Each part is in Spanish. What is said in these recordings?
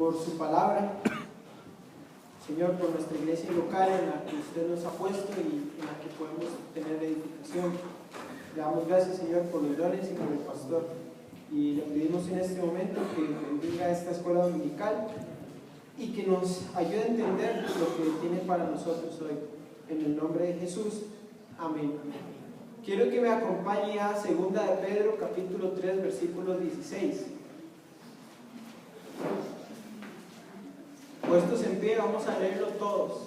por su palabra, Señor, por nuestra iglesia local en la que usted nos ha puesto y en la que podemos tener edificación. Le damos gracias, Señor, por los dones y por el pastor. Y le pedimos en este momento que bendiga esta escuela dominical y que nos ayude a entender lo que tiene para nosotros hoy. En el nombre de Jesús. Amén. Quiero que me acompañe a 2 de Pedro, capítulo 3, versículo 16. Puestos en pie, vamos a leerlo todos.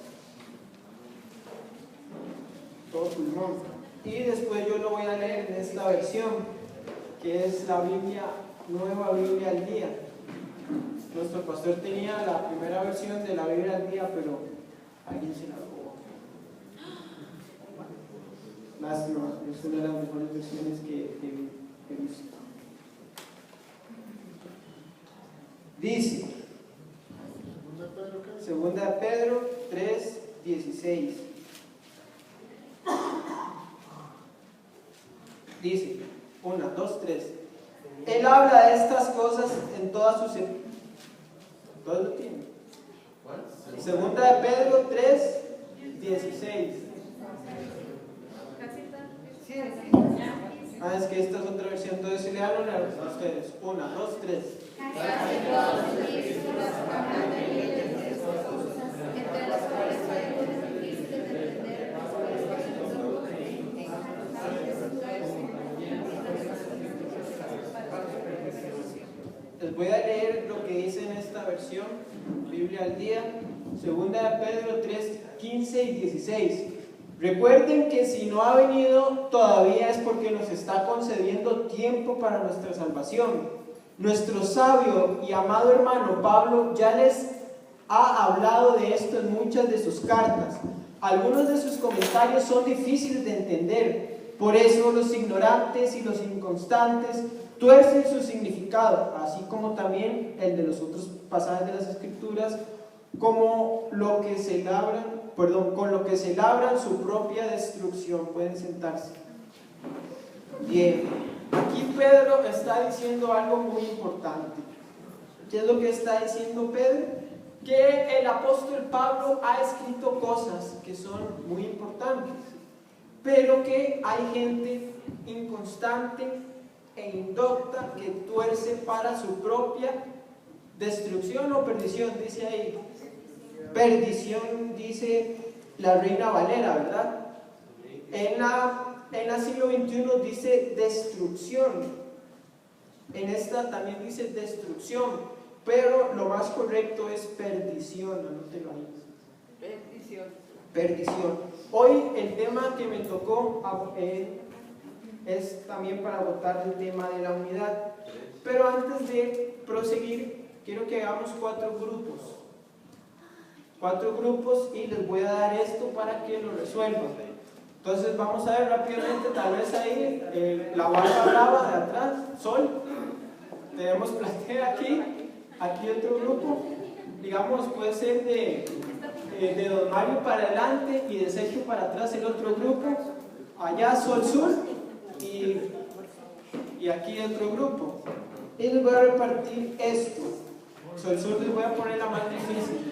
Todo pulmón. Y después yo lo voy a leer en esta versión, que es la Biblia, Nueva Biblia al Día. Nuestro pastor tenía la primera versión de la Biblia al Día, pero alguien se la robó. Lástima, es una de las mejores versiones que he visto. Dice, 2 de Pedro 3, 16. Dice, 1, 2, 3. Él habla de estas cosas en todas sus... ¿Todos lo tienen? 2 de Pedro 3, 16. Es que esta es otra versión, entonces le hablo a ustedes. 1, 2, 3. Les voy a leer lo que dice en esta versión, Biblia al Día, 2 de Pedro 3, 15 y 16. Recuerden que si no ha venido todavía es porque nos está concediendo tiempo para nuestra salvación. Nuestro sabio y amado hermano Pablo ya les ha hablado de esto en muchas de sus cartas. Algunos de sus comentarios son difíciles de entender, por eso los ignorantes y los inconstantes tuercen su significado, así como también el de los otros pasajes de las Escrituras, con lo que se labran su propia destrucción. Pueden sentarse. Bien, aquí Pedro está diciendo algo muy importante. ¿Qué es lo que está diciendo Pedro? Que el apóstol Pablo ha escrito cosas que son muy importantes, pero que hay gente inconstante e indocta que tuerce para su propia destrucción o perdición, dice ahí. Perdición, dice la Reina Valera, ¿verdad? En la siglo XXI dice destrucción. En esta también dice destrucción, pero lo más correcto es perdición, anótelo ahí. Perdición. Hoy el tema que me tocó es también para abordar el tema de la unidad. Pero antes de proseguir, quiero que hagamos 4 grupos. 4 grupos y les voy a dar esto para que lo resuelvan. Entonces vamos a ver rápidamente, tal vez ahí la barra brava de atrás, Sol. Tenemos platea aquí otro grupo. Digamos, puede ser de Don Mario para adelante y de Sergio para atrás el otro grupo. Allá Sol Sur y aquí otro grupo. Y les voy a repartir esto. Sol Sur les voy a poner la más difícil.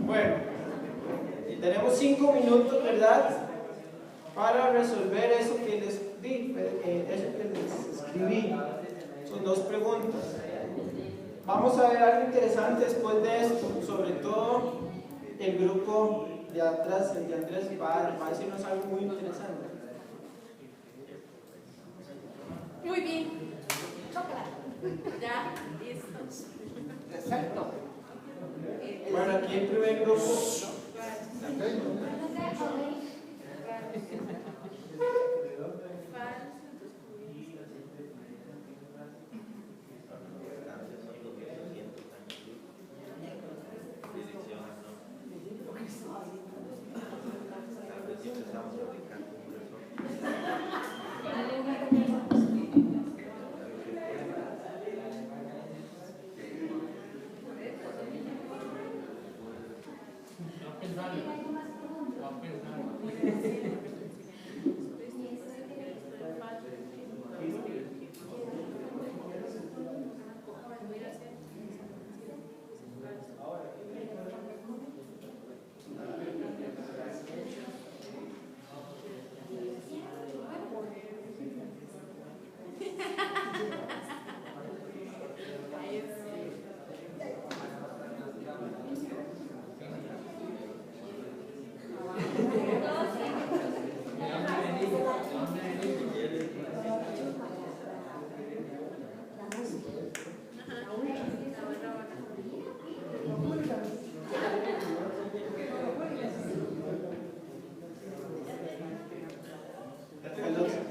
Bueno, tenemos 5 minutos, ¿verdad?, para resolver eso que les di, eso que les escribí. Son 2 preguntas. Vamos a ver algo interesante después de esto, sobre todo el grupo de atrás, el de Andrés, va a decirnos algo muy interesante. Muy bien. Ya, listos. Exacto. Bueno, aquí el primer grupo.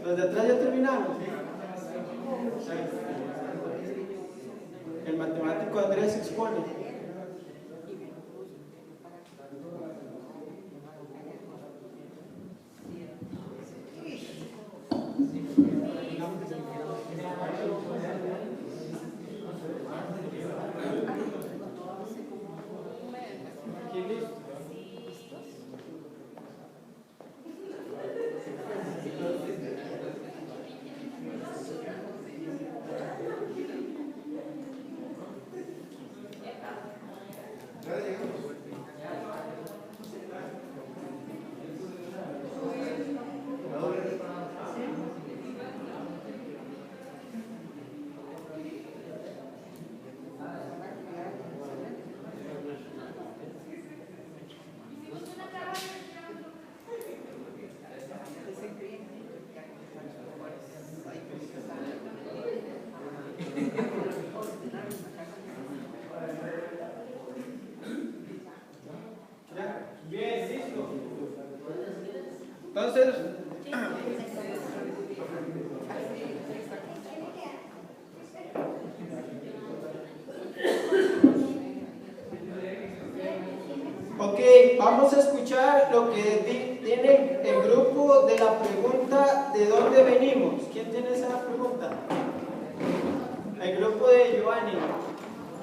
Los de atrás ya terminaron. El matemático Andrés expone. Bien, listo. Entonces, ok, vamos a escuchar lo que tiene el grupo de la pregunta ¿de dónde venimos? ¿Quién tiene esa pregunta? El grupo de Giovanni.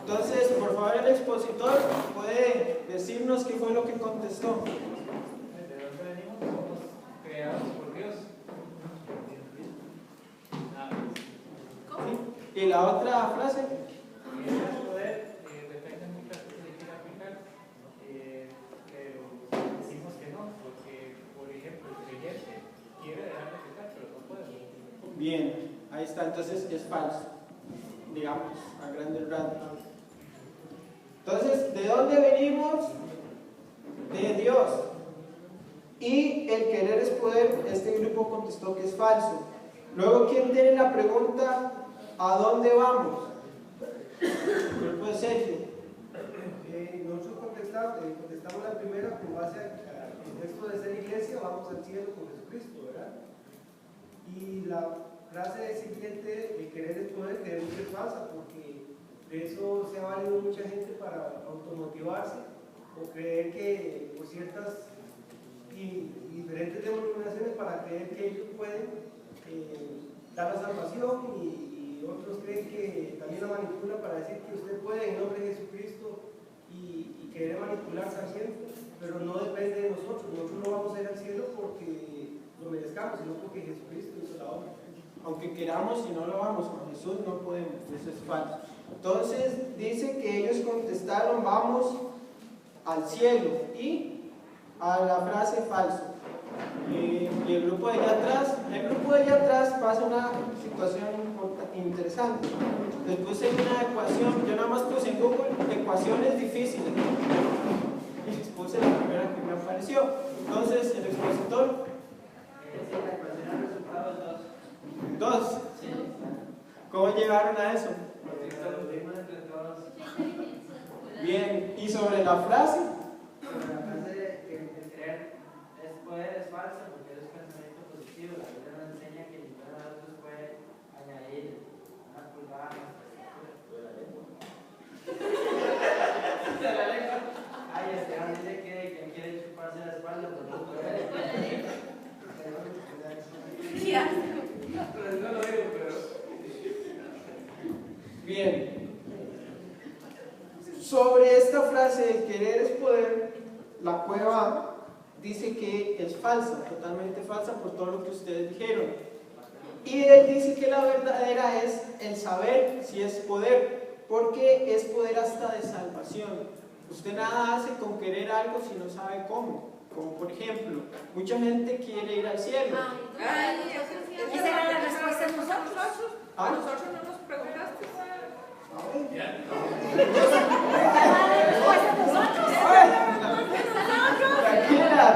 Entonces, por favor, el expositor puede decirnos qué fue lo que contestó. ¿De dónde venimos? Somos creados por Dios. ¿Sí? ¿Y la otra frase? Y el poder depende de muchas cosas que quiera aplicar, pero decimos que no, porque, por ejemplo, el creyente quiere dejar de pecar, pero no puede. Bien, ahí está, entonces es falso, digamos, a grandes rasgos. Entonces, ¿de dónde venimos? De Dios. Y el querer es poder, este grupo contestó que es falso. Luego, ¿quién tiene la pregunta? ¿A dónde vamos? El grupo de Sergio. Nosotros contestamos la primera con base al texto de ser iglesia, vamos al cielo con Jesucristo, ¿verdad? Y la frase siguiente, el querer es poder, creemos que es falsa, porque de eso se ha valido mucha gente para automotivarse o creer que por ciertas y diferentes denominaciones para creer que ellos pueden dar la salvación y otros creen que también la manipula para decir que usted puede en nombre de Jesucristo y querer manipularse al cielo, pero no depende de nosotros no vamos a ir al cielo porque lo merezcamos, sino porque Jesucristo hizo la obra. Aunque queramos, si no lo vamos con Jesús, no podemos, eso es falso. Entonces, dice que ellos contestaron, vamos al cielo, y a la frase falso. Y el grupo de allá atrás pasa una situación interesante. Les puse una ecuación, yo nada más puse en Google ecuaciones difíciles. Les puse la ¿Cómo llegaron a eso? Bien, ¿y sobre la frase? Sobre la frase de el creer es poder, es falsa, porque es pensamiento positivo. La Biblia nos enseña que ninguno de nosotros puede añadir una pulgada a nuestra estatura. De la lengua. Ay, Esteban dice que él quiere chuparse la espalda, pero no puede. Ya. Pero no lo digo, pero. Bien. Sobre esta frase, el querer es poder, la cueva dice que es falsa, totalmente falsa por todo lo que ustedes dijeron. Y él dice que la verdadera es el saber si es poder, porque es poder hasta de salvación. Usted nada hace con querer algo si no sabe cómo. Como por ejemplo, mucha gente quiere ir al cielo. Ay, Esa era la respuesta de nosotros. ¿Ah? nosotros no nos preguntaste.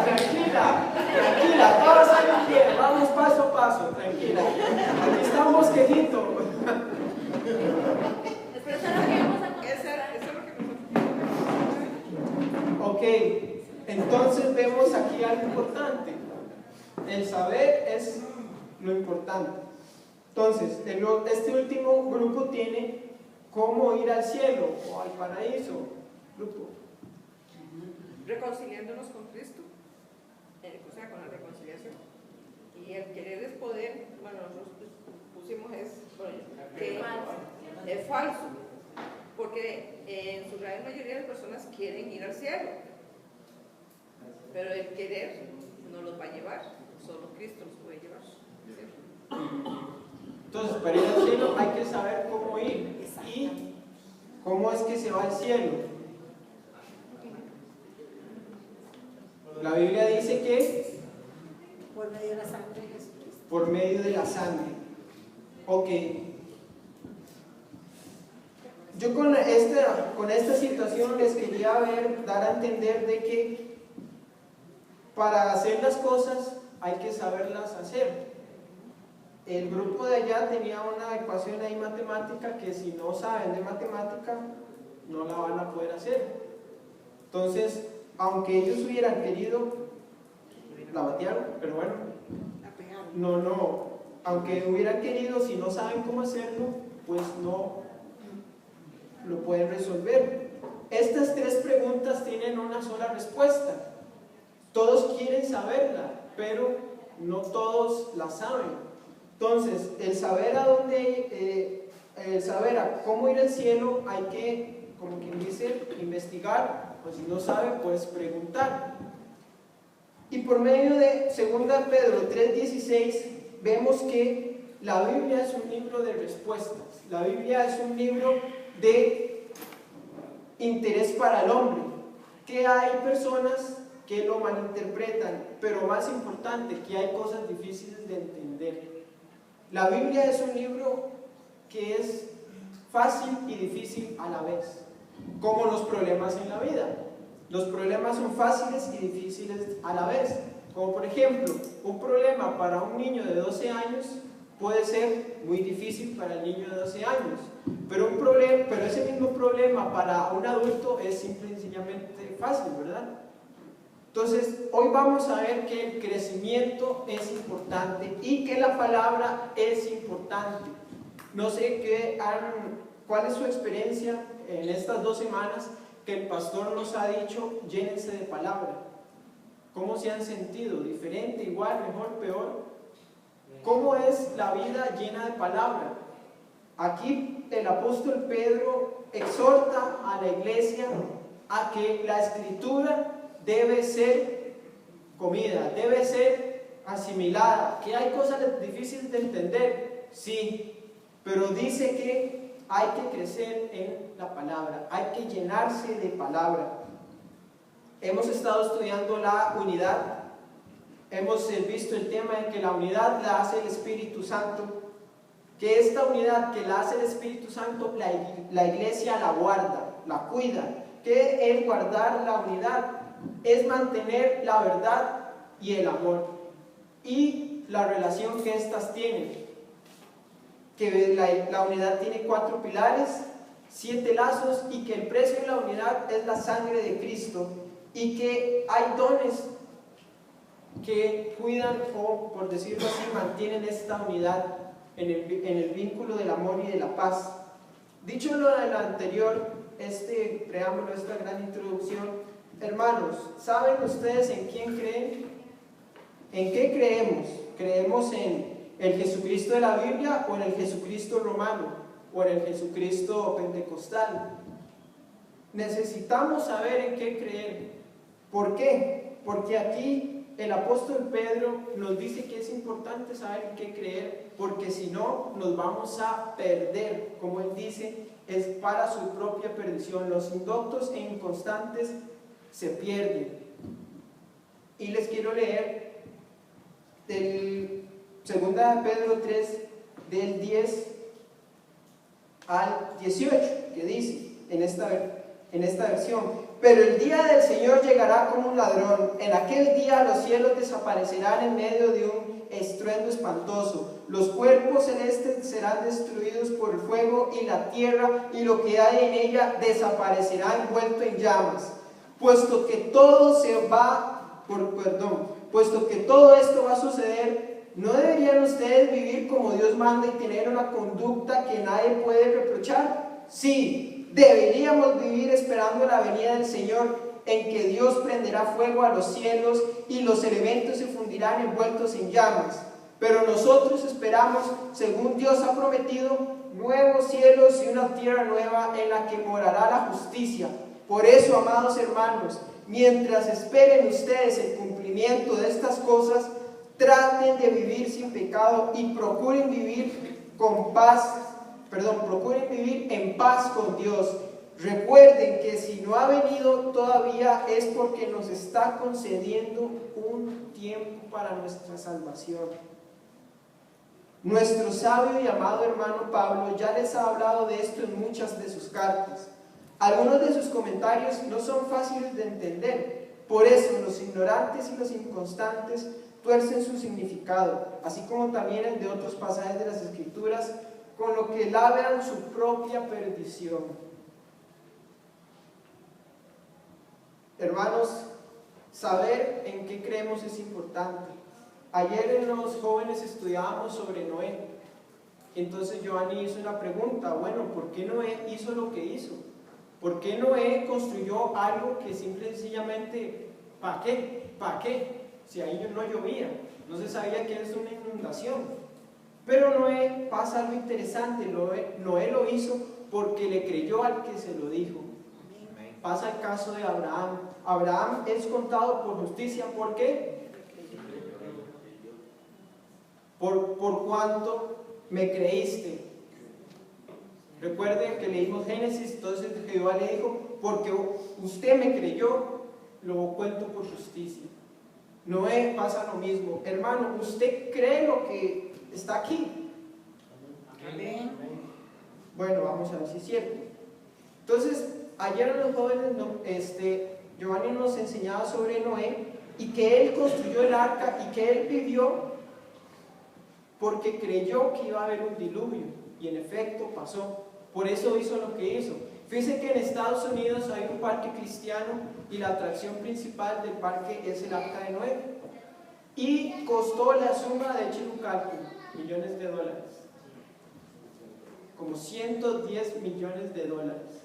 Tranquila, todos salen bien, vamos paso a paso, tranquila. Aquí estamos quejitos. Eso es lo que vamos a contestar. Eso es lo que nosotros. Ok, entonces vemos aquí algo importante. El saber es lo importante. Entonces, este último grupo tiene cómo ir al cielo o al paraíso. Grupo. Reconciliándonos con Cristo, o sea, con la reconciliación. Y el querer es poder, bueno, nosotros pusimos que es falso, porque en su gran mayoría de personas quieren ir al cielo, pero el querer no los va a llevar, solo Cristo los puede llevar. ¿Cierto? Entonces, para ir al cielo hay que saber cómo ir y cómo es que se va al cielo. La Biblia dice que Por medio de la sangre de Jesucristo. por medio de la sangre. Ok. Yo con esta situación les quería dar a entender de que para hacer las cosas hay que saberlas hacer. El grupo de allá tenía una ecuación ahí matemática que si no saben de matemática no la van a poder hacer. Entonces, aunque ellos hubieran querido, la batearon, pero bueno, no, aunque hubieran querido, si no saben cómo hacerlo, pues no lo pueden resolver. Estas tres preguntas tienen una sola respuesta. Todos quieren saberla, pero no todos la saben. Entonces, el saber a cómo ir al cielo, hay que, como quien dice, investigar, o si no sabe, pues preguntar. Y por medio de 2 Pedro 3:16 vemos que la Biblia es un libro de respuestas. La Biblia es un libro de interés para el hombre, que hay personas que lo malinterpretan, pero más importante, que hay cosas difíciles de entender. La Biblia es un libro que es fácil y difícil a la vez, como los problemas en la vida. Los problemas son fáciles y difíciles a la vez. Como por ejemplo, un problema para un niño de 12 años puede ser muy difícil para el niño de 12 años. Pero ese mismo problema para un adulto es simple y sencillamente fácil, ¿verdad? Entonces, hoy vamos a ver que el crecimiento es importante y que la palabra es importante. No sé cuál es su experiencia en estas 2 semanas que el pastor nos ha dicho, llénense de palabra. ¿Cómo se han sentido? ¿Diferente, igual, mejor, peor? ¿Cómo es la vida llena de palabra? Aquí el apóstol Pedro exhorta a la iglesia a que la escritura debe ser comida, debe ser asimilada, que hay cosas difíciles de entender, sí, pero dice que hay que crecer en la palabra, hay que llenarse de palabra. Hemos estado estudiando la unidad, hemos visto el tema en que la unidad la hace el Espíritu Santo, que esta unidad que la hace el Espíritu Santo, la iglesia la guarda, la cuida. Que el guardar la unidad es mantener la verdad y el amor y la relación que éstas tienen. que la unidad tiene 4 pilares, 7 lazos, y que el precio de la unidad es la sangre de Cristo, y que hay dones que cuidan o, por decirlo así, mantienen esta unidad en el vínculo del amor y de la paz. Dicho lo de lo anterior, este preámbulo, esta gran introducción, hermanos, ¿saben ustedes en quién creen? ¿En qué creemos? ¿Creemos en el Jesucristo de la Biblia o en el Jesucristo romano o en el Jesucristo pentecostal? Necesitamos saber en qué creer. ¿Por qué? Porque aquí el apóstol Pedro nos dice que es importante saber en qué creer, porque si no nos vamos a perder. Como él dice, es para su propia perdición. Los indoctos e inconstantes se pierden. Y les quiero leer del 2 Pedro 3, del 10 al 18, que dice en esta versión: pero el día del Señor llegará como un ladrón. En aquel día los cielos desaparecerán en medio de un estruendo espantoso. Los cuerpos celestes serán destruidos por el fuego, y la tierra y lo que hay en ella desaparecerá envuelto en llamas. Puesto que todo esto va a suceder, ¿no deberían ustedes vivir como Dios manda y tener una conducta que nadie puede reprochar? Sí, deberíamos vivir esperando la venida del Señor, en que Dios prenderá fuego a los cielos y los elementos se fundirán envueltos en llamas. Pero nosotros esperamos, según Dios ha prometido, nuevos cielos y una tierra nueva en la que morará la justicia. Por eso, amados hermanos, mientras esperen ustedes el cumplimiento de estas cosas, traten de vivir sin pecado y procuren vivir en paz con Dios. Recuerden que si no ha venido todavía es porque nos está concediendo un tiempo para nuestra salvación. Nuestro sabio y amado hermano Pablo ya les ha hablado de esto en muchas de sus cartas. Algunos de sus comentarios no son fáciles de entender, por eso los ignorantes y los inconstantes tuercen su significado, así como también el de otros pasajes de las Escrituras, con lo que labran su propia perdición. Hermanos, saber en qué creemos es importante. Ayer en los jóvenes estudiábamos sobre Noé. Entonces Giovanni hizo una pregunta: bueno, ¿por qué Noé hizo lo que hizo? ¿Por qué Noé construyó algo que simple y sencillamente, ¿para qué? ¿Para qué? Si ahí no llovía, no se sabía que es una inundación. Pero Noé, pasa algo interesante. Noé lo hizo porque le creyó al que se lo dijo. Pasa el caso de Abraham. Abraham es contado por justicia. ¿Por qué? Por cuanto me creíste. Recuerden que leímos Génesis, entonces Jehová le dijo: porque usted me creyó, lo cuento por justicia. Noé pasa lo mismo. Hermano, ¿usted cree lo que está aquí? Amén. Bueno, vamos a ver si es cierto. Entonces, ayer en los jóvenes, Giovanni nos enseñaba sobre Noé, y que él construyó el arca y que él vivió porque creyó que iba a haber un diluvio, y en efecto pasó. Por eso hizo lo que hizo. Fíjense que en Estados Unidos hay un parque cristiano y la atracción principal del parque es el Arca de Noé. Y costó la suma, de hecho un cálculo, millones de dólares. Como 110 millones de dólares.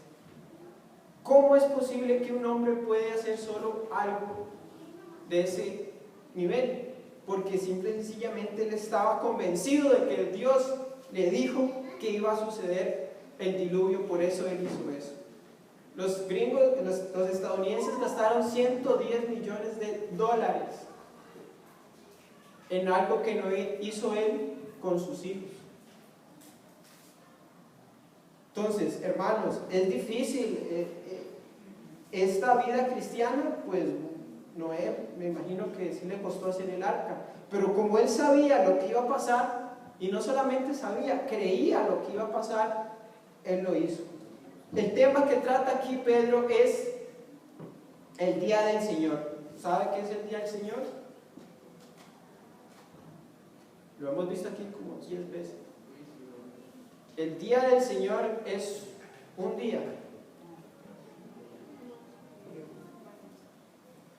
¿Cómo es posible que un hombre puede hacer solo algo de ese nivel? Porque simple y sencillamente él estaba convencido de que Dios le dijo que iba a suceder el diluvio, por eso él hizo eso. Los gringos, los estadounidenses gastaron 110 millones de dólares en algo que no hizo él con sus hijos. Entonces, hermanos, es difícil esta vida cristiana. Pues Noé, me imagino que sí le costó hacer el arca, pero como él sabía lo que iba a pasar, y no solamente sabía, creía lo que iba a pasar, él lo hizo. El tema que trata aquí Pedro es el día del Señor. ¿Sabe qué es el día del Señor? Lo hemos visto aquí como 10 veces. El día del Señor es un día.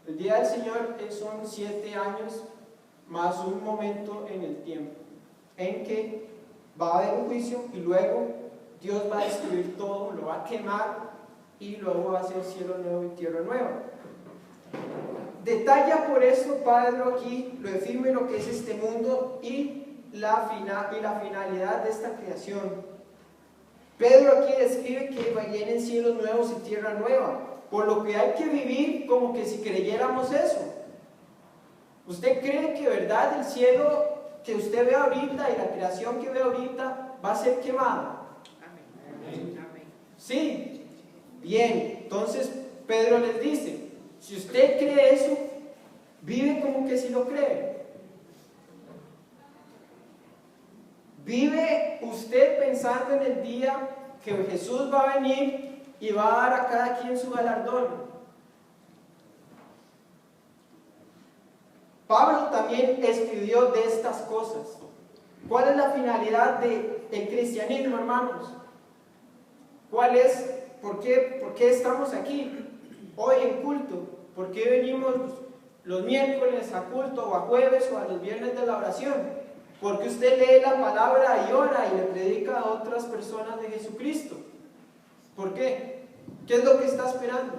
El día del Señor son 7 años más un momento en el tiempo en que va a haber un juicio y luego Dios va a destruir todo, lo va a quemar y luego va a ser cielo nuevo y tierra nueva. Detalla por eso Pedro aquí lo efímero que es este mundo y la finalidad de esta creación. Pedro aquí describe que vienen cielos nuevos y tierra nueva, por lo que hay que vivir como que si creyéramos eso. ¿Usted cree que verdad el cielo que usted ve ahorita y la creación que ve ahorita va a ser quemada? Amén. Sí. Bien, entonces Pedro les dice, si usted cree eso, vive como que si lo cree. Vive usted pensando en el día que Jesús va a venir y va a dar a cada quien su galardón. Pablo también escribió de estas cosas. ¿Cuál es la finalidad del cristianismo, hermanos? ¿Cuál es? ¿Por qué estamos aquí hoy en culto? ¿Por qué venimos los miércoles a culto o a jueves o a los viernes de la oración? Porque usted lee la palabra y ora y le predica a otras personas de Jesucristo. ¿Por qué? ¿Qué es lo que está esperando?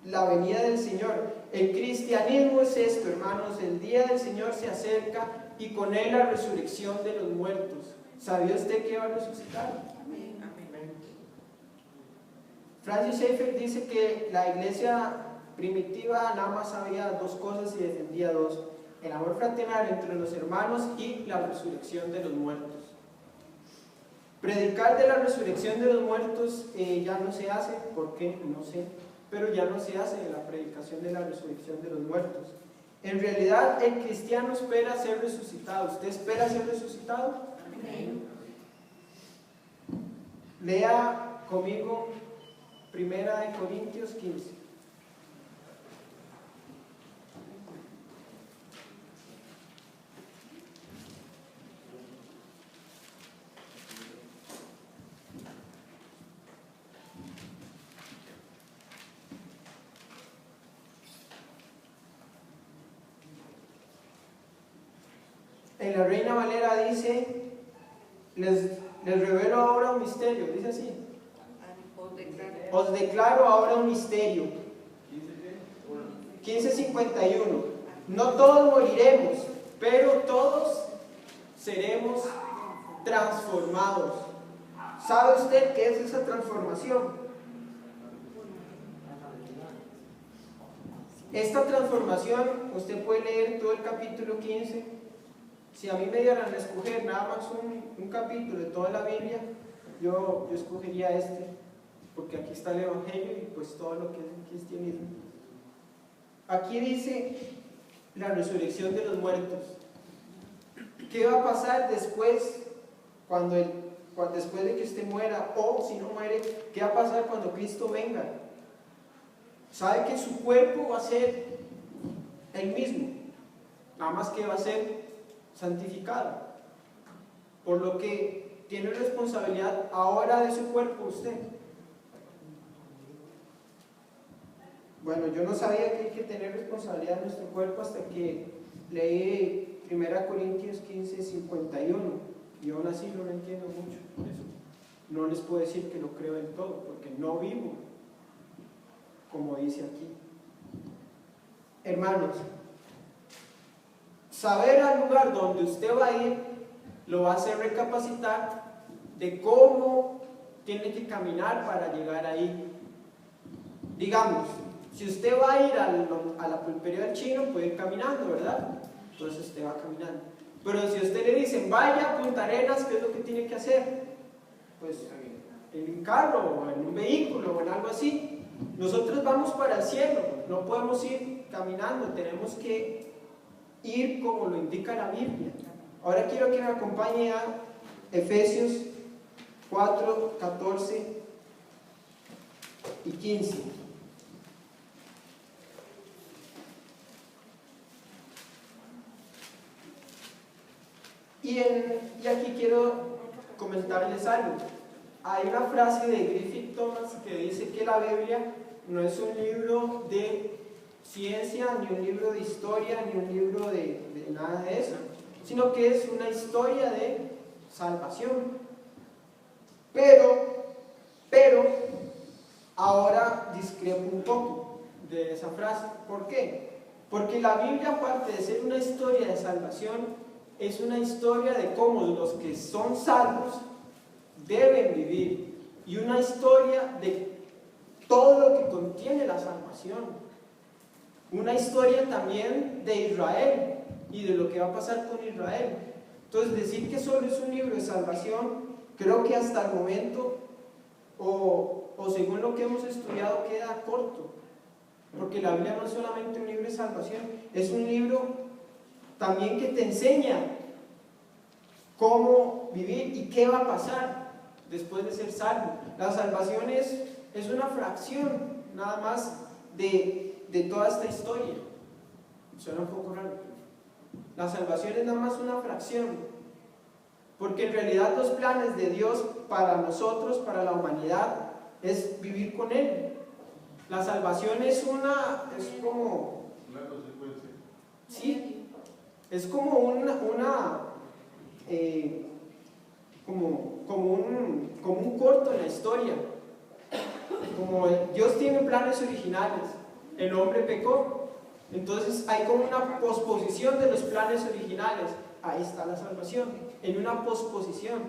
La venida del Señor. El cristianismo es esto, hermanos. El día del Señor se acerca y con él la resurrección de los muertos. ¿Sabía usted que va a resucitar? Amén. Francis Schaeffer dice que la iglesia primitiva nada más sabía 2 cosas y defendía 2: el amor fraternal entre los hermanos y la resurrección de los muertos. Predicar de la resurrección de los muertos ya no se hace. ¿Por qué? No sé, pero ya no se hace la predicación de la resurrección de los muertos. En realidad el cristiano espera ser resucitado. ¿Usted espera ser resucitado? Amén. Lea conmigo 1 Corintios 15. En la Reina Valera dice, les revelo ahora un misterio, dice así. Os declaro ahora un misterio. 15:51. No todos moriremos, pero todos seremos transformados. ¿Sabe usted qué es esa transformación? Esta transformación, usted puede leer todo el capítulo 15. Si a mí me dieran a escoger nada más un capítulo de toda la Biblia, yo escogería este, porque aquí está el Evangelio y pues todo lo que es el cristianismo. Aquí dice la resurrección de los muertos. ¿Qué va a pasar después, después de que usted muera, o si no muere, qué va a pasar cuando Cristo venga? ¿Sabe que su cuerpo va a ser el mismo? Nada más que va a ser santificado, por lo que tiene responsabilidad ahora de su cuerpo usted. Bueno, yo no sabía que hay que tener responsabilidad de nuestro cuerpo hasta que leí 1 Corintios 15:51 y aún así no lo entiendo mucho. Por eso no les puedo decir que lo creo del todo, porque no vivo como dice aquí. Hermanos, saber al lugar donde usted va a ir lo va a hacer recapacitar de cómo tiene que caminar para llegar ahí. Digamos, si usted va a ir a la pulpería del chino, puede ir caminando, ¿verdad? Entonces usted va caminando. Pero si a usted le dicen, vaya a Punta Arenas, ¿qué es lo que tiene que hacer? Pues en un carro o en un vehículo o en algo así. Nosotros vamos para el cielo, no podemos ir caminando, tenemos que ir como lo indica la Biblia. Ahora quiero que me acompañe a Efesios 4, 14 y 15. Y aquí quiero comentarles algo. Hay una frase de Griffith Thomas que dice que la Biblia no es un libro de ciencia, ni un libro de historia, ni un libro de nada de eso, sino que es una historia de salvación. Pero ahora discrepo un poco de esa frase. ¿Por qué? Porque la Biblia, aparte de ser una historia de salvación, es una historia de cómo los que son salvos deben vivir, y una historia de todo lo que contiene la salvación, una historia también de Israel y de lo que va a pasar con Israel. Entonces, decir que solo es un libro de salvación, creo que hasta el momento, o según lo que hemos estudiado, queda corto, porque la Biblia no es solamente un libro de salvación, es un libro también que te enseña cómo vivir y qué va a pasar después de ser salvo. La salvación es una fracción nada más de toda esta historia. Suena un poco raro. La salvación es nada más una fracción, porque en realidad los planes de Dios para nosotros, para la humanidad, es vivir con Él. La salvación es como... Sí, es como como un corto en la historia. Como Dios tiene planes originales, el hombre pecó, entonces hay como una posposición de los planes originales. Ahí está la salvación, en una posposición,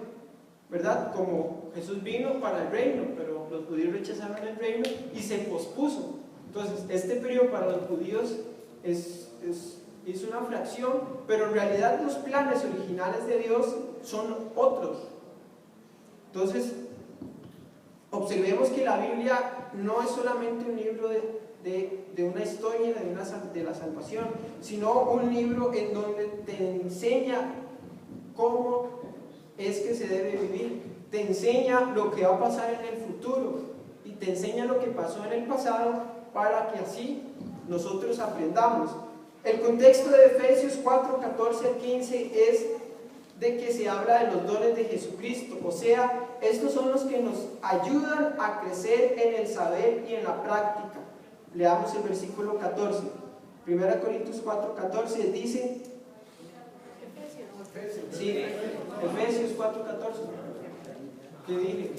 ¿verdad? Como Jesús vino para el reino, pero los judíos rechazaron el reino y se pospuso. Entonces este periodo para los judíos es una fracción, pero en realidad los planes originales de Dios son otros. Entonces, observemos que la Biblia no es solamente un libro de una historia de la salvación, sino un libro en donde te enseña cómo es que se debe vivir, te enseña lo que va a pasar en el futuro y te enseña lo que pasó en el pasado para que así nosotros aprendamos. El contexto de Efesios 4, 14 al 15 es de que se habla de los dones de Jesucristo, o sea, estos son los que nos ayudan a crecer en el saber y en la práctica. Leamos el versículo 14. 1 Corintios 4, 14 dice... Sí, Efesios 4, 14. ¿Qué dije?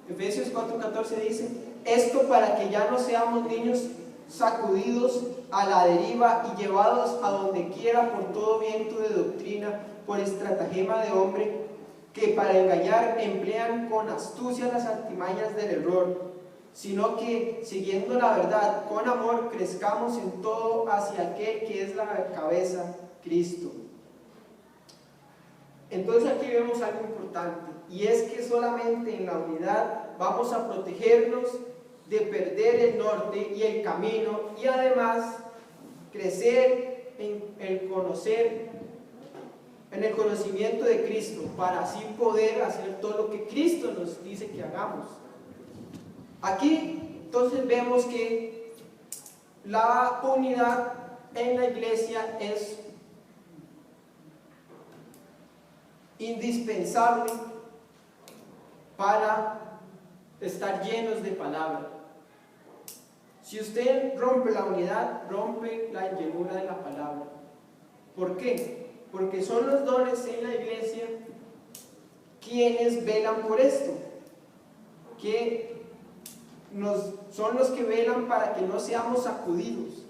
Efesios 4, 14 dice: esto para que ya no seamos niños sacudidos a la deriva y llevados a donde quiera por todo viento de doctrina, por estratagema de hombre, que para engañar emplean con astucia las artimañas del error, sino que, siguiendo la verdad, con amor crezcamos en todo hacia aquel que es la cabeza, Cristo. Entonces aquí vemos algo importante, y es que solamente en la unidad vamos a protegernos de perder el norte y el camino, y además crecer en el conocimiento de Cristo, para así poder hacer todo lo que Cristo nos dice que hagamos. Aquí entonces vemos que la unidad en la iglesia es indispensable para estar llenos de palabra. Si usted rompe la unidad, rompe la llenura de la palabra. ¿Por qué? Porque son los dones en la iglesia quienes velan por esto, son los que velan para que no seamos sacudidos.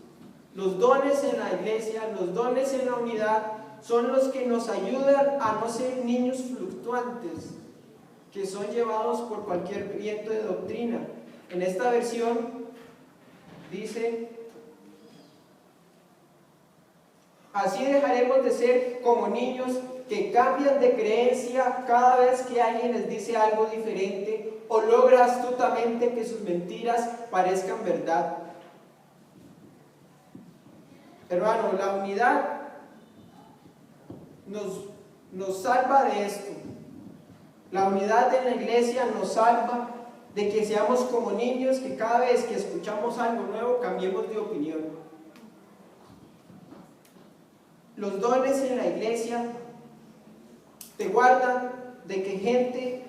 Los dones en la iglesia, los dones en la unidad, son los que nos ayudan a no ser niños fluctuantes que son llevados por cualquier viento de doctrina. En esta versión dice: así dejaremos de ser como niños que cambian de creencia cada vez que alguien les dice algo diferente o logra astutamente que sus mentiras parezcan verdad. Hermano, la unidad nos salva de esto. La unidad en la iglesia nos salva de que seamos como niños que cada vez que escuchamos algo nuevo cambiemos de opinión. los dones en la iglesia te guardan de que gente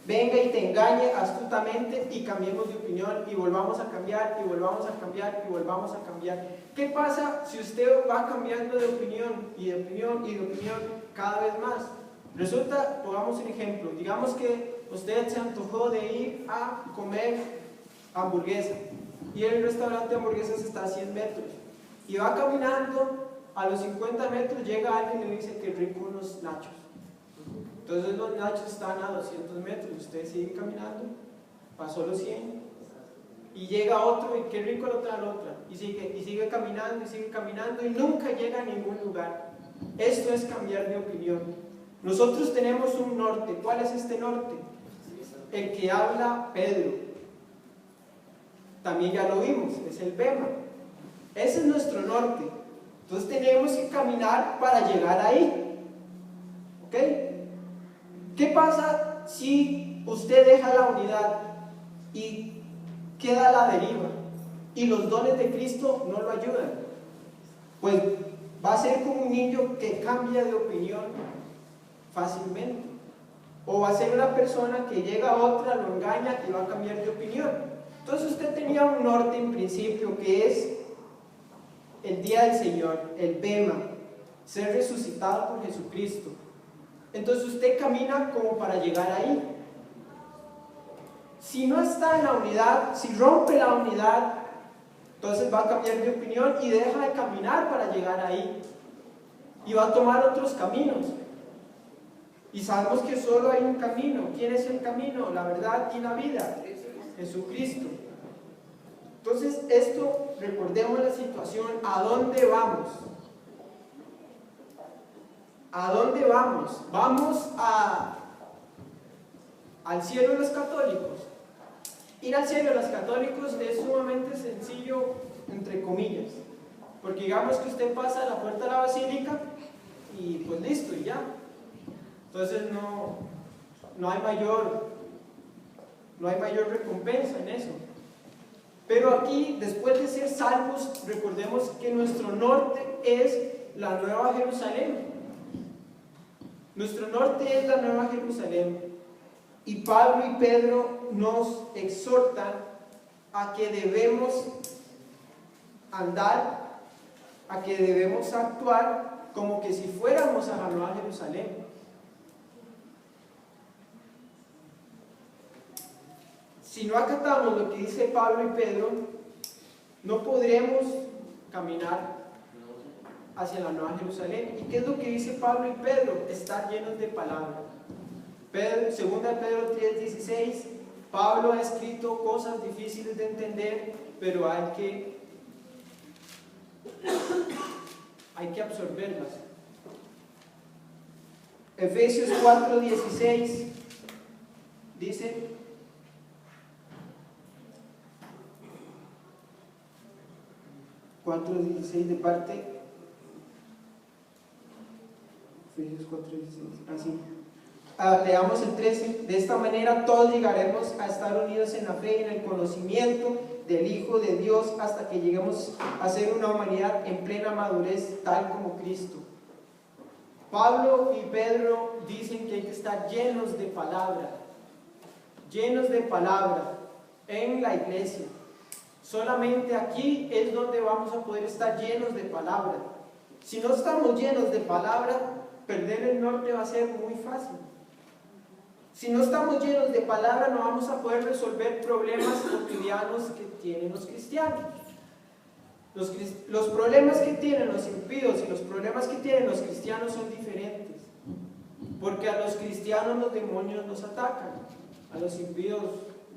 venga y te engañe astutamente y cambiemos de opinión y volvamos a cambiar y volvamos a cambiar y volvamos a cambiar. ¿Qué pasa si usted va cambiando de opinión y de opinión y de opinión cada vez más? Resulta, pongamos un ejemplo, digamos que usted se antojó de ir a comer hamburguesa y el restaurante de hamburguesas está a 100 metros y va caminando, a los 50 metros llega alguien y le dice que rico unos nachos. Entonces los nachos están a 200 metros, usted sigue caminando, pasó los 100 y llega otro y qué rico la otra, y sigue caminando y nunca llega a ningún lugar. Esto es cambiar de opinión. Nosotros tenemos un norte. ¿Cuál es este norte? El que habla Pedro. También ya lo vimos, es el Bema. Ese es nuestro norte. Entonces tenemos que caminar para llegar ahí. ¿Ok? ¿Qué pasa si usted deja la unidad y queda a la deriva y los dones de Cristo no lo ayudan? Pues va a ser como un niño que cambia de opinión fácilmente, o va a ser una persona que llega a otra, lo engaña y va a cambiar de opinión. Entonces usted tenía un norte en principio que es el día del Señor, el Bema, ser resucitado por Jesucristo. Entonces usted camina como para llegar ahí. Si no está en la unidad, si rompe la unidad, entonces va a cambiar de opinión y deja de caminar para llegar ahí y va a tomar otros caminos. Y sabemos que solo hay un camino. ¿Quién es el camino? La verdad y la vida. Jesucristo. Entonces esto, recordemos la situación. ¿A dónde vamos? ¿A dónde vamos? ¿Vamos al cielo de los católicos? Ir al cielo de los católicos es sumamente sencillo, entre comillas, porque digamos que usted pasa a la puerta de la basílica y pues listo, y ya. Entonces no hay mayor recompensa en eso. Pero aquí, después de ser salvos, recordemos que nuestro norte es la Nueva Jerusalén. Nuestro norte es la Nueva Jerusalén. Y Pablo y Pedro nos exhortan a que debemos andar, a que debemos actuar como que si fuéramos a la Nueva Jerusalén. Si no acatamos lo que dice Pablo y Pedro, no podremos caminar hacia la Nueva Jerusalén. ¿Y qué es lo que dice Pablo y Pedro? Estar llenos de palabra. Segunda Pedro 3:16, Pablo ha escrito cosas difíciles de entender, pero hay que absorberlas. Efesios 4:16 dice: de parte, Efesios 4:16, así. Leamos el 13. De esta manera todos llegaremos a estar unidos en la fe y en el conocimiento del Hijo de Dios hasta que lleguemos a ser una humanidad en plena madurez tal como Cristo. Pablo y Pedro dicen que hay que estar llenos de palabra en la iglesia. Solamente aquí es donde vamos a poder estar llenos de palabra. Si no estamos llenos de palabra, perder el norte va a ser muy fácil. Si no estamos llenos de palabra, no vamos a poder resolver problemas cotidianos que tienen los cristianos. Los problemas que tienen los impíos y los problemas que tienen los cristianos son diferentes. Porque a los cristianos los demonios nos atacan, a los impíos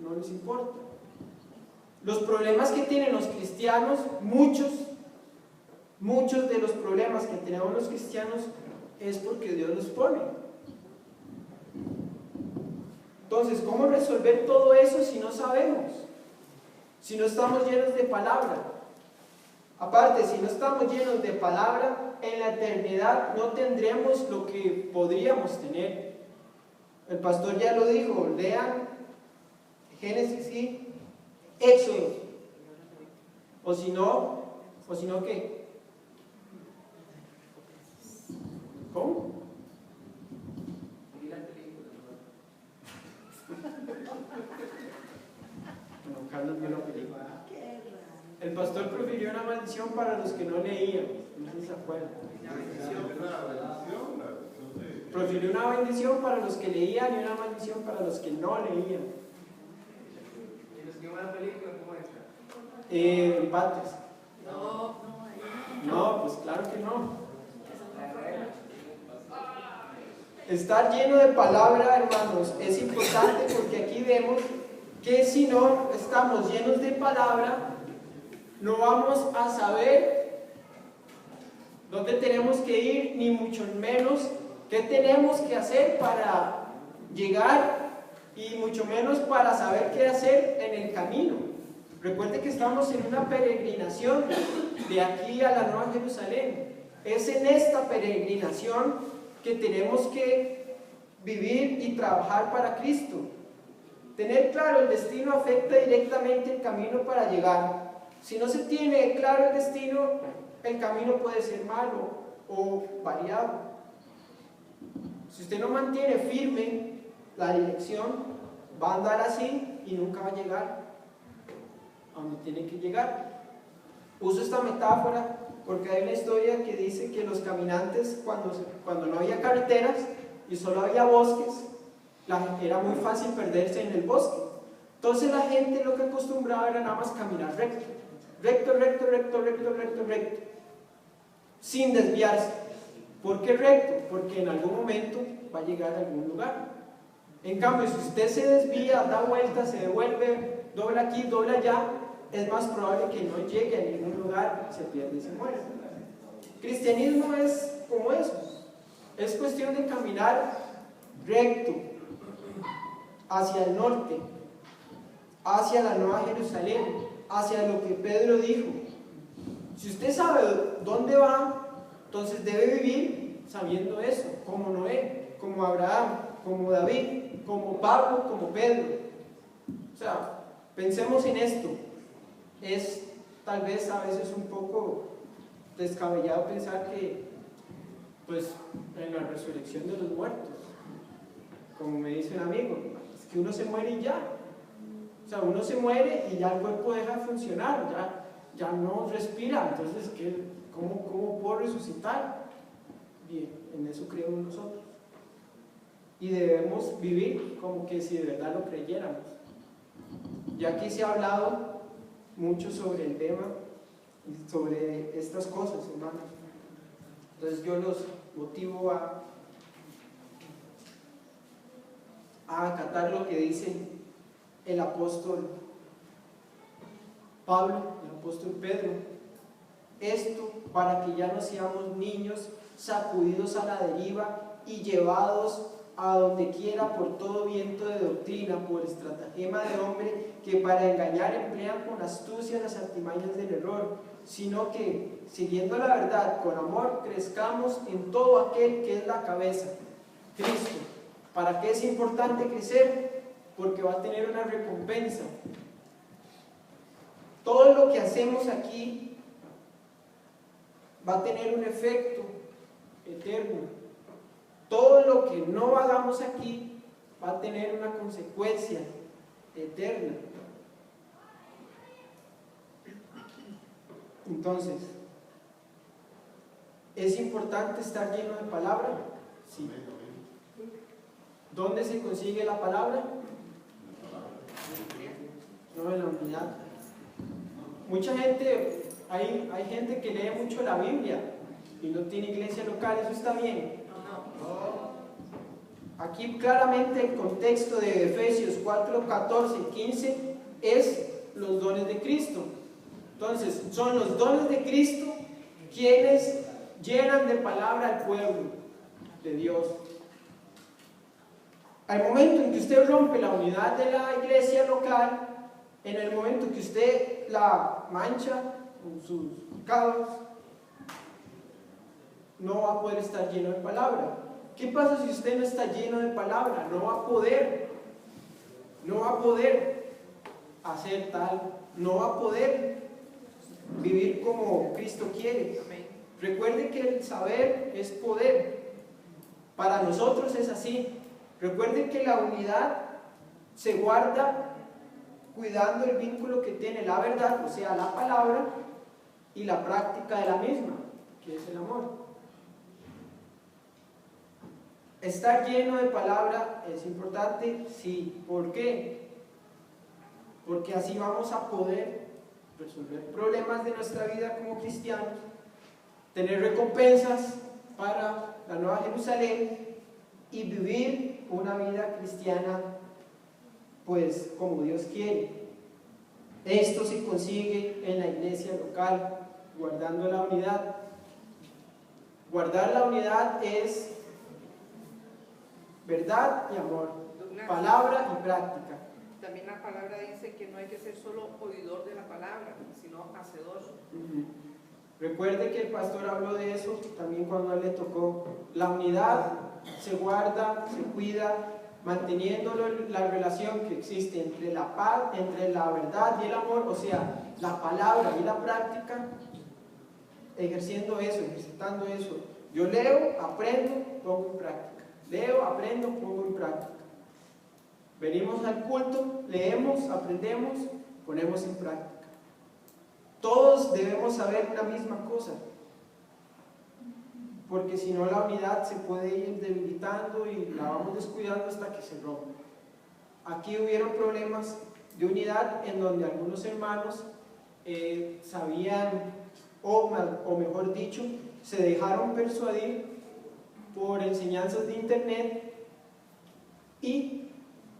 no les importa. Los problemas que tienen los cristianos, muchos de los problemas que tenemos los cristianos es porque Dios los pone. Entonces, ¿cómo resolver todo eso si no sabemos? Si no estamos llenos de palabra. Aparte, si no estamos llenos de palabra, en la eternidad no tendremos lo que podríamos tener. El pastor ya lo dijo, lean Génesis y Éxodo. O si no, ¿qué? ¿Cómo? Vi la película, No, Carlos vio la película. El pastor profirió una maldición para los que no leían. No sé si se acuerdan. Profirió una bendición para los que leían y una maldición para los que no leían. ¿Y los que van a la película cómo está? Empates. No, pues claro que no. Estar lleno de palabra, hermanos, es importante porque aquí vemos que si no estamos llenos de palabra, no vamos a saber dónde tenemos que ir, ni mucho menos qué tenemos que hacer para llegar, y mucho menos para saber qué hacer en el camino. Recuerde que estamos en una peregrinación de aquí a la Nueva Jerusalén. Es en esta peregrinación que tenemos que vivir y trabajar para Cristo. Tener claro el destino afecta directamente el camino para llegar. Si no se tiene claro el destino, el camino puede ser malo o variado. Si usted no mantiene firme la dirección, va a andar así y nunca va a llegar a donde tiene que llegar. Uso esta metáfora porque hay una historia que dice que los caminantes, cuando no había carreteras y solo había bosques, era muy fácil perderse en el bosque. Entonces la gente lo que acostumbraba era nada más caminar recto, sin desviarse. ¿Por qué recto? Porque en algún momento va a llegar a algún lugar. En cambio, si usted se desvía, da vueltas, se devuelve, dobla aquí, dobla allá, es más probable que no llegue a ningún lugar, se pierde y se muere. Cristianismo es como eso. Es cuestión de caminar recto hacia el norte, hacia la Nueva Jerusalén, hacia lo que Pedro dijo. Si usted sabe dónde va, entonces debe vivir sabiendo eso, como Noé, como Abraham, como David, como Pablo, como Pedro. O sea, pensemos en esto. Es tal vez a veces un poco descabellado pensar que, pues, en la resurrección de los muertos, como me dice un amigo, es que uno se muere y ya. O sea, uno se muere y ya el cuerpo deja de funcionar, ya no respira. Entonces, ¿cómo puedo resucitar? Bien, en eso creemos nosotros. Y debemos vivir como que si de verdad lo creyéramos. Ya aquí se ha hablado mucho sobre el tema y sobre estas cosas, hermanos. Entonces yo los motivo a acatar lo que dice el apóstol Pablo, el apóstol Pedro. Esto para que ya no seamos niños sacudidos a la deriva y llevados a donde quiera por todo viento de doctrina, por estratagema de hombre que para engañar emplean con astucia las artimañas del error, sino que, siguiendo la verdad con amor, crezcamos en todo aquel que es la cabeza, Cristo. ¿Para qué es importante crecer? Porque va a tener una recompensa. Todo lo que hacemos aquí va a tener un efecto eterno. Todo lo que no hagamos aquí va a tener una consecuencia eterna. Entonces, ¿es importante estar lleno de palabra? Sí. ¿Dónde se consigue la palabra? No, en la unidad. Mucha gente, hay gente que lee mucho la Biblia y no tiene iglesia local, ¿eso está bien? Aquí claramente el contexto de Efesios 4, 14 y 15 es los dones de Cristo. Entonces, son los dones de Cristo quienes llenan de palabra al pueblo de Dios. Al momento en que usted rompe la unidad de la iglesia local, en el momento que usted la mancha con sus pecados, no va a poder estar lleno de palabra. ¿Qué pasa si usted no está lleno de palabra? No va a poder hacer tal, no va a poder vivir como Cristo quiere. Recuerde que el saber es poder. Para nosotros es así. Recuerden que la unidad se guarda cuidando el vínculo que tiene la verdad, o sea, la palabra, y la práctica de la misma, que es el amor. ¿Estar lleno de palabra es importante? Sí. ¿Por qué? Porque así vamos a poder resolver problemas de nuestra vida como cristianos, tener recompensas para la Nueva Jerusalén y vivir una vida cristiana pues como Dios quiere. Esto se consigue en la iglesia local, guardando la unidad. Guardar la unidad es verdad y amor, palabra y práctica. También la palabra dice que no hay que ser solo oidor de la palabra, sino hacedor. Recuerde que el pastor habló de eso también cuando a él le tocó. La unidad se guarda, se cuida, manteniendo la relación que existe entre la paz, entre la verdad y el amor, o sea, la palabra y la práctica, ejerciendo eso, ejercitando eso. Yo leo, aprendo, pongo en práctica. Leo, aprendo, pongo en práctica. Venimos al culto, leemos, aprendemos, ponemos en práctica. Todos debemos saber una misma cosa, porque si no la unidad se puede ir debilitando y la vamos descuidando hasta que se rompa. Aquí hubieron problemas de unidad en donde algunos hermanos sabían, o mejor dicho, se dejaron persuadir por enseñanzas de internet y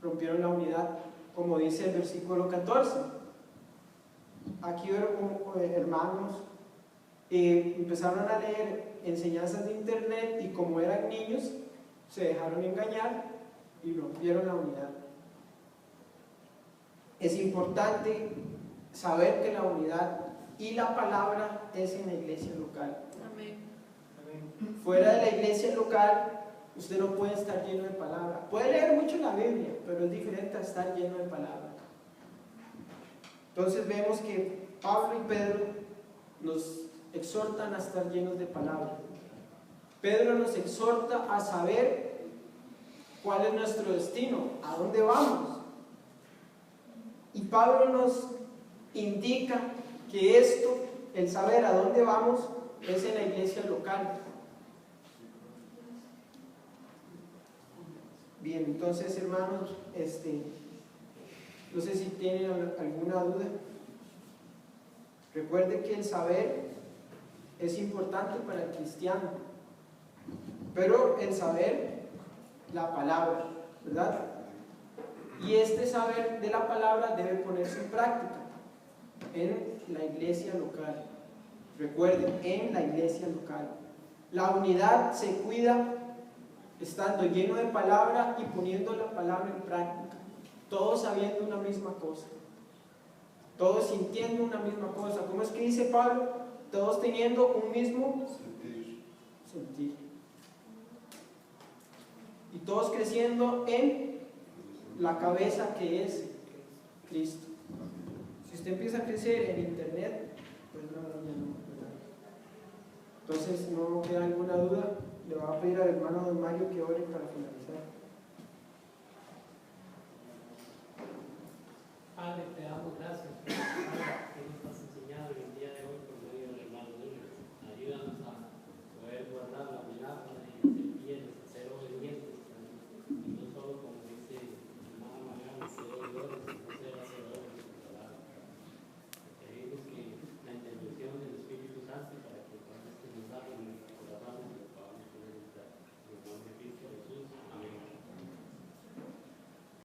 rompieron la unidad, como dice el versículo 14. Aquí hermanos empezaron a leer enseñanzas de internet y como eran niños se dejaron engañar y rompieron la unidad. Es importante saber que la unidad y la palabra es en la iglesia local. Amén. Fuera de la iglesia local usted no puede estar lleno de palabra. Puede leer mucho la Biblia, pero es diferente a estar lleno de palabra. Entonces vemos que Pablo y Pedro nos exhortan a estar llenos de palabra. Pedro nos exhorta a saber cuál es nuestro destino, a dónde vamos. Y Pablo nos indica que esto, el saber a dónde vamos, es en la iglesia local. Bien, entonces hermanos, no sé si tienen alguna duda. Recuerden que el saber es importante para el cristiano, pero el saber, la palabra, ¿verdad? Y este saber de la palabra debe ponerse en práctica en la iglesia local. Recuerden, en la iglesia local. La unidad se cuida estando lleno de palabra y poniendo la palabra en práctica. Todos sabiendo una misma cosa. Todos sintiendo una misma cosa. ¿Cómo es que dice Pablo? Todos teniendo un mismo sentir. Y todos creciendo en la cabeza que es Cristo. Si usted empieza a crecer en internet, pues no, ya no, ¿verdad? Entonces no queda alguna duda. Le voy a pedir al hermano Don Mario que ore para finalizar. Padre, te damos gracias por la palabra que nos has enseñado en el día de hoy por medio del hermano Núñez. Ayúdanos a poder guardar la palabra y ser fieles, a ser obedientes, y no solo como dice el hermano Mariano, ser oidores,